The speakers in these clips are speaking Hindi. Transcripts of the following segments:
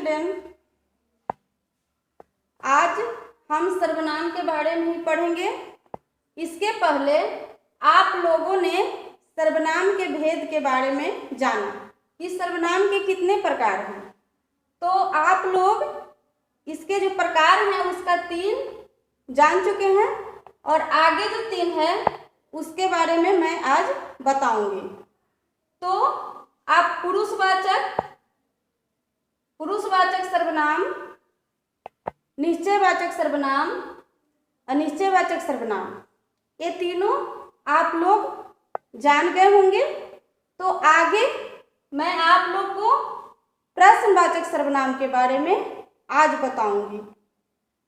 चिल्ड्रेन, आज हम सर्वनाम के बारे में ही पढ़ेंगे। इसके पहले आप लोगों ने सर्वनाम के भेद के बारे में जाना कि सर्वनाम के कितने प्रकार हैं। तो आप लोग इसके जो प्रकार हैं उसका 3 जान चुके हैं और आगे जो 3 है उसके बारे में मैं आज बताऊंगी। तो आप पुरुषवाचक सर्वनाम, निश्चयवाचक सर्वनाम, अनिश्चयवाचक सर्वनाम, ये तीनों आप लोग जान गए होंगे। तो आगे मैं आप लोग को प्रश्नवाचक सर्वनाम के बारे में आज बताऊंगी।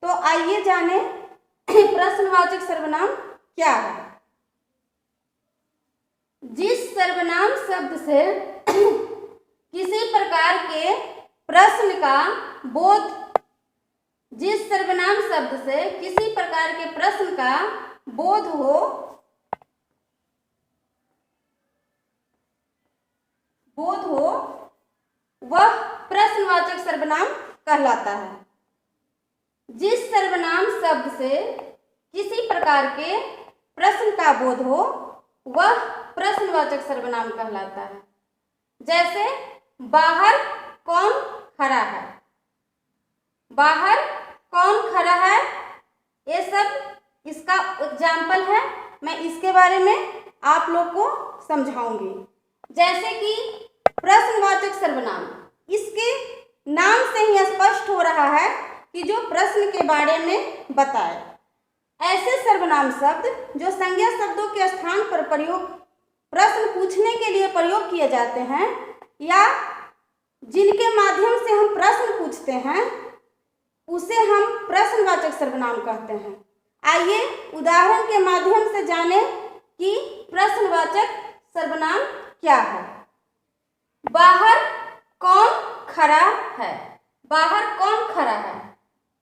तो आइए जाने प्रश्नवाचक सर्वनाम क्या है। जिस सर्वनाम शब्द से किसी प्रकार के प्रश्न का बोध, जिस सर्वनाम शब्द से किसी प्रकार के प्रश्न का बोध हो, वह प्रश्नवाचक सर्वनाम कहलाता है। जिस सर्वनाम शब्द से किसी प्रकार के प्रश्न का बोध हो वह प्रश्नवाचक सर्वनाम कहलाता है। जैसे बाहर कौन खड़ा है, बाहर कौन खड़ा है, ये सब इसका एग्जाम्पल है। मैं इसके बारे में आप लोग को समझाऊंगी। जैसे कि प्रश्नवाचक सर्वनाम, इसके नाम से ही स्पष्ट हो रहा है कि जो प्रश्न के बारे में बताए। ऐसे सर्वनाम शब्द जो संज्ञा शब्दों के स्थान पर प्रश्न पूछने के लिए प्रयोग किए जाते हैं या जिनके माध्यम से हम प्रश्न पूछते हैं उसे हम प्रश्नवाचक सर्वनाम कहते हैं। आइए उदाहरण के माध्यम से जानें कि प्रश्नवाचक सर्वनाम क्या है। बाहर कौन खड़ा है, बाहर कौन खड़ा है,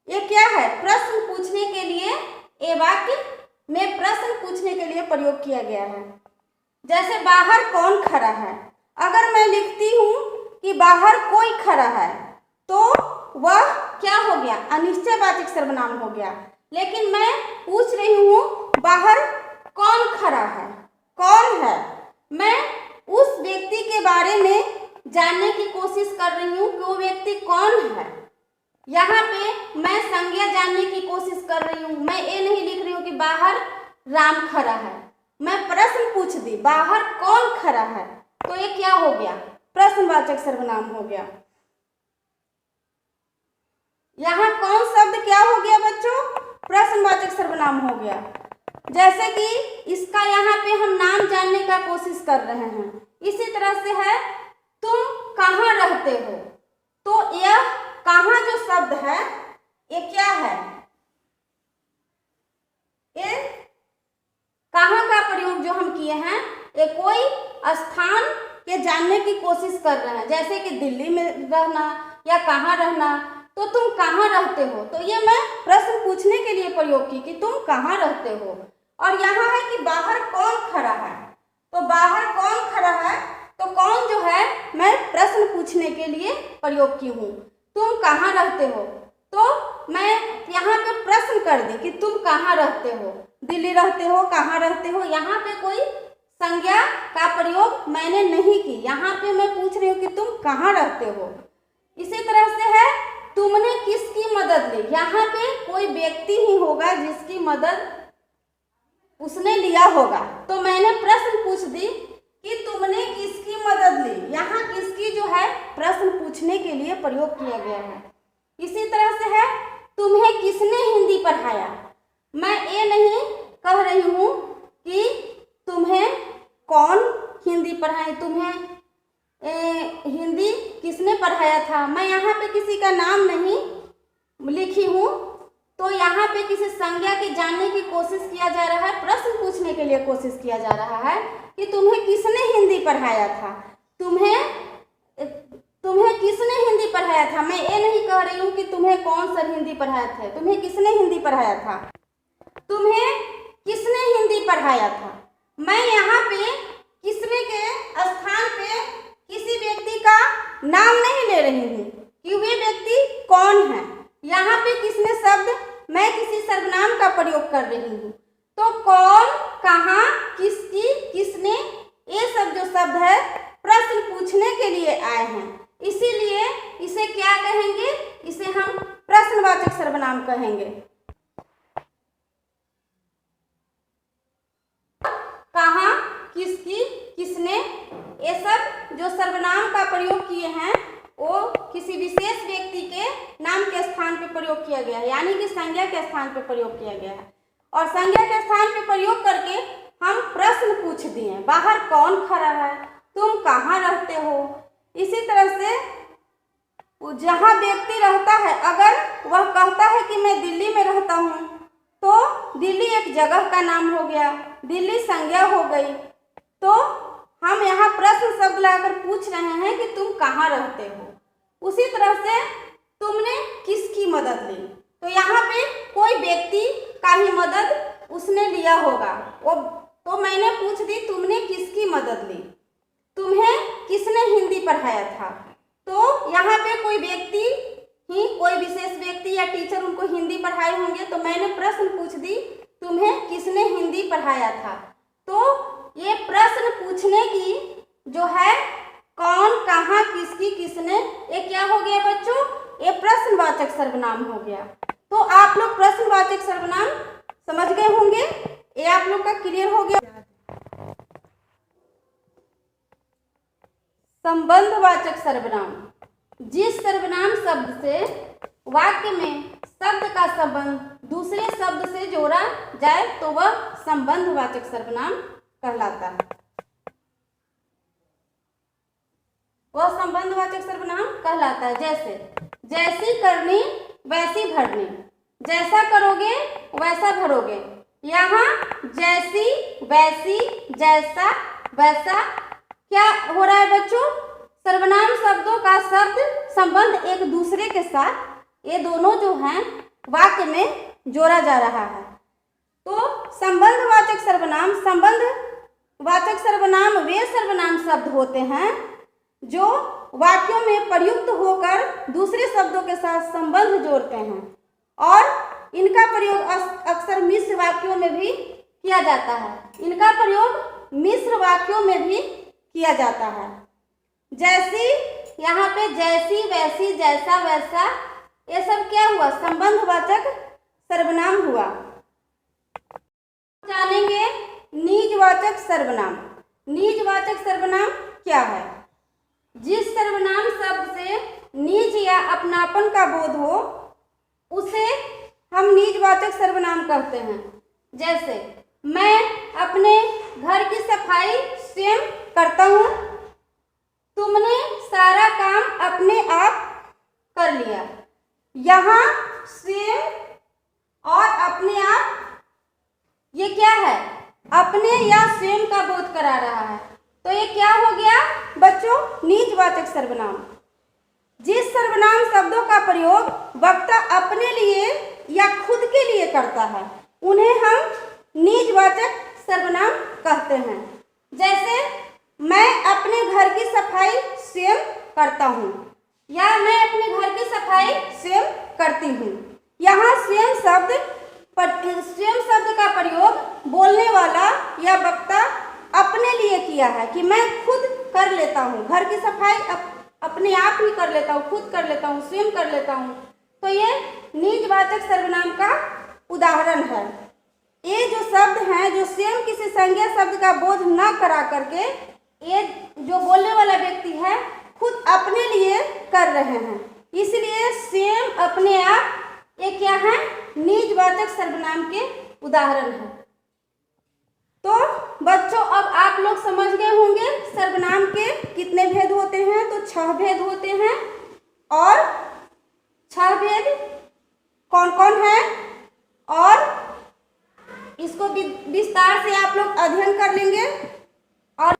ये क्या है? प्रश्न पूछने के लिए, ये वाक्य में प्रश्न पूछने के लिए प्रयोग किया गया है। जैसे बाहर कौन खड़ा है, अगर मैं लिखती हूँ कि बाहर कोई खड़ा है तो वह क्या हो गया? अनिश्चयवाचक सर्वनाम हो गया। लेकिन मैं पूछ रही हूँ बाहर कौन खड़ा है, कौन है, मैं उस व्यक्ति के बारे में जानने की कोशिश कर रही हूँ कि वो व्यक्ति कौन है। यहाँ पे मैं संज्ञा जानने की कोशिश कर रही हूँ। मैं ये नहीं लिख रही हूँ कि बाहर राम खड़ा है, मैं प्रश्न पूछ दी बाहर कौन खड़ा है, तो ये क्या हो गया? प्रश्नवाचक सर्वनाम हो गया। यहाँ कौन शब्द क्या हो गया बच्चों? प्रश्नवाचक सर्वनाम हो गया। जैसे कि इसका यहाँ पे हम नाम जानने का कोशिश कर रहे हैं। इसी तरह से है तुम कहाँ रहते हो, तो यह कहाँ जो शब्द है ये क्या है? ये कहाँ का प्रयोग जो हम किए हैं, ये कोई स्थान के जानने की कोशिश कर रहे हैं। जैसे कि दिल्ली में रहना या कहाँ रहना, तो तुम कहाँ रहते हो, तो ये मैं प्रश्न पूछने के लिए प्रयोग की कि तुम कहाँ रहते हो। और यहाँ है कि बाहर कौन खड़ा है, तो बाहर कौन खड़ा है, तो कौन जो है मैं प्रश्न पूछने के लिए प्रयोग की हूँ। तुम कहाँ रहते हो, तो मैं यहाँ पे प्रश्न कर दी कि तुम कहाँ रहते हो, दिल्ली रहते हो, कहाँ रहते हो। यहाँ पे कोई संज्ञा का प्रयोग मैंने नहीं की, यहाँ पे मैं पूछ रही हूँ कि तुम कहाँ रहते हो। इसी तरह से है तुमने किसकी मदद ली, यहाँ पे कोई व्यक्ति ही होगा जिसकी मदद उसने लिया होगा, तो मैंने प्रश्न पूछ दी कि तुमने किसकी मदद ली। यहाँ किसकी जो है प्रश्न पूछने के लिए प्रयोग किया गया है। इसी तरह से है तुम्हें किसने हिंदी पढ़ाया, मैं ये नहीं कह रही हूँ कि तुम्हें कौन हिंदी पढ़ाए, तुम्हें हिंदी किसने पढ़ाया था, मैं यहाँ पे किसी का नाम नहीं लिखी हूँ। तो यहाँ पे किसी संज्ञा के जानने की कोशिश किया जा रहा है, प्रश्न पूछने के लिए कोशिश किया जा रहा है कि तुम्हें किसने हिंदी पढ़ाया था, तुम्हें किसने हिंदी पढ़ाया था। मैं ये नहीं कह रही हूँ कि तुम्हें कौन सर हिंदी पढ़ाया था, तुम्हें किसने हिंदी पढ़ाया था, तुम्हें किसने हिंदी पढ़ाया था। मैं यहाँ पे किसने के स्थान पे किसी व्यक्ति का नाम नहीं ले रही हूँ, कि वे व्यक्ति कौन है। यहाँ पे किसने शब्द, मैं किसी सर्वनाम का प्रयोग कर रही हूँ, तो कौन, कहाँ, किसकी, किसने, ये सब जो शब्द है प्रश्न पूछने के लिए आए हैं, इसीलिए इसे क्या कहेंगे, इसे हम प्रश्नवाचक सर्वनाम कहेंगे। कहाँ, किसकी, किसने, ये सब जो सर्वनाम का प्रयोग किए हैं वो किसी विशेष व्यक्ति के नाम के स्थान पे प्रयोग किया गया है, यानी कि संज्ञा के स्थान पे प्रयोग किया गया है। और संज्ञा के स्थान पे प्रयोग करके हम प्रश्न पूछ दिए, बाहर कौन खड़ा है, तुम कहाँ रहते हो। इसी तरह से जहाँ व्यक्ति रहता है, अगर वह कहता है कि मैं दिल्ली में रहता हूँ, तो दिल्ली एक जगह का नाम हो गया, दिल्ली संज्ञा हो गई। तो हम यहाँ प्रश्न शब्द लाकर पूछ रहे हैं कि तुम कहाँ रहते हो। उसी तरह से तुमने किसकी मदद ली, तो यहाँ पे कोई व्यक्ति का ही मदद उसने लिया होगा, वो तो मैंने पूछ दी तुमने किसकी मदद ली, तुम्हें किसने हिंदी पढ़ाया था। तो यहाँ पे कोई व्यक्ति ही, कोई विशेष व्यक्ति या टीचर उनको हिंदी पढ़ाए होंगे, तो मैंने प्रश्न पूछ दी तुम्हें किसने हिंदी पढ़ाया था। तो ये प्रश्न पूछने की जो है कौन, कहाँ, किसकी, किसने, ये क्या हो गया बच्चों, ये प्रश्नवाचक सर्वनाम हो गया। तो आप लोग प्रश्नवाचक सर्वनाम समझ गए होंगे, ये आप लोग का क्लियर हो गया। संबंधवाचक सर्वनाम, जिस सर्वनाम शब्द से वाक्य में शब्द का संबंध दूसरे शब्द से जोड़ा जाए तो वह संबंधवाचक सर्वनाम कहलाता है। वह संबंधवाचक सर्वनाम कहलाता है। जैसे जैसी करनी वैसी भरनी, जैसा करोगे वैसा भरोगे। यहाँ जैसी, वैसी, जैसा, वैसा क्या हो रहा है बच्चों, सर्वनाम शब्दों का शब्द संबंध एक दूसरे के साथ, ये दोनों जो हैं वाक्य में जोड़ा जा रहा है। तो संबंधवाचक सर्वनाम, संबंधवाचक सर्वनाम वे सर्वनाम शब्द होते हैं जो वाक्यों में प्रयुक्त होकर दूसरे शब्दों के साथ संबंध जोड़ते हैं, और इनका प्रयोग अक्सर मिश्र वाक्यों में भी किया जाता है। इनका प्रयोग मिश्र वाक्यों में भी किया जाता है। जैसी, यहाँ पे जैसी, वैसी, जैसा, वैसा, ये सब क्या हुआ, संबंधवाचक सर्वनाम हुआ। जानेंगे निजवाचक सर्वनाम। निजवाचक सर्वनाम क्या है, जिस सर्वनाम शब्द से निज या अपनापन का बोध हो उसे हम निजवाचक सर्वनाम कहते हैं। जैसे मैं अपने घर की सफाई स्वयं करता हूँ, तुमने सारा काम अपने आप कर लिया। यहाँ स्वयं और अपने आप, ये क्या है, अपने या स्वयं का बोध करा रहा है। तो ये क्या हो गया बच्चों, निजवाचक सर्वनाम। जिस सर्वनाम शब्दों का प्रयोग वक्ता अपने लिए या खुद के लिए करता है उन्हें हम निजवाचक सर्वनाम कहते हैं। जैसे मैं अपने घर की सफाई स्वयं करता हूँ, या मैं अपने घर की सफाई स्वयं करती हूँ। यहाँ स्वयं शब्द का प्रयोग बोलने वाला या वक्ता अपने लिए किया है कि मैं खुद कर लेता हूँ, घर की सफाई अपने आप ही कर लेता हूँ, खुद कर लेता हूँ, स्वयं कर लेता हूँ। तो ये निजवाचक सर्वनाम का उदाहरण है। ये जो शब्द हैं जो स्वयं किसी संज्ञा शब्द का बोध न करा करके ये जो बोलने वाला व्यक्ति है खुद अपने लिए कर रहे हैं, इसलिए स्वयं, अपने आप, ये क्या है, निजवाचक सर्वनाम के उदाहरण है। तो बच्चों अब आप लोग समझ गए होंगे सर्वनाम के कितने भेद होते हैं। तो 6 भेद होते हैं, और 6 भेद कौन कौन है, और इसको विस्तार से आप लोग अध्ययन कर लेंगे। और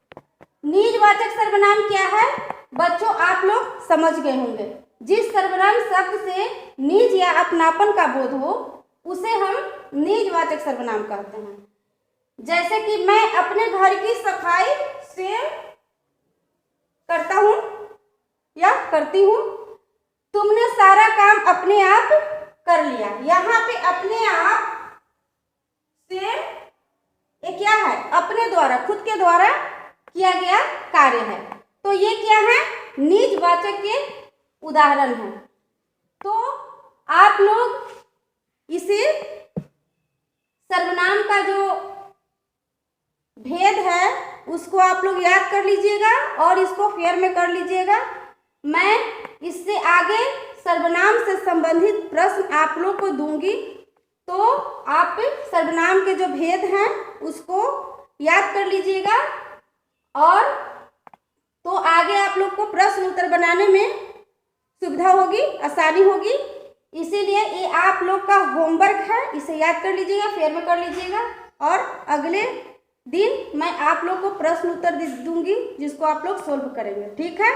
निजवाचक सर्वनाम क्या है बच्चों, आप लोग समझ गए होंगे। जिस सर्वनाम शब्द से निज या अपनापन का बोध हो उसे हम निजवाचक सर्वनाम कहते हैं। जैसे कि मैं अपने घर की सफाई स्वयं करता हूँ या करती हूँ, तुमने सारा काम अपने आप कर लिया। यहाँ पे अपने आप से ये क्या है, अपने द्वारा, खुद के द्वारा किया गया कार्य है। तो ये क्या है, निजवाचक के उदाहरण है। तो आप लोग इसे सर्वनाम का जो भेद है उसको आप लोग याद कर लीजिएगा और इसको फेयर में कर लीजिएगा। मैं इससे आगे सर्वनाम से संबंधित प्रश्न आप लोग को दूंगी, तो आप सर्वनाम के जो भेद हैं उसको याद कर लीजिएगा और तो आगे आप लोग को प्रश्न उत्तर बनाने में सुविधा होगी, आसानी होगी। इसीलिए ये आप लोग का होमवर्क है, इसे याद कर लीजिएगा, फेयर में कर लीजिएगा और अगले दिन मैं आप लोग को प्रश्न उत्तर दूंगी जिसको आप लोग सोल्व करेंगे। ठीक है।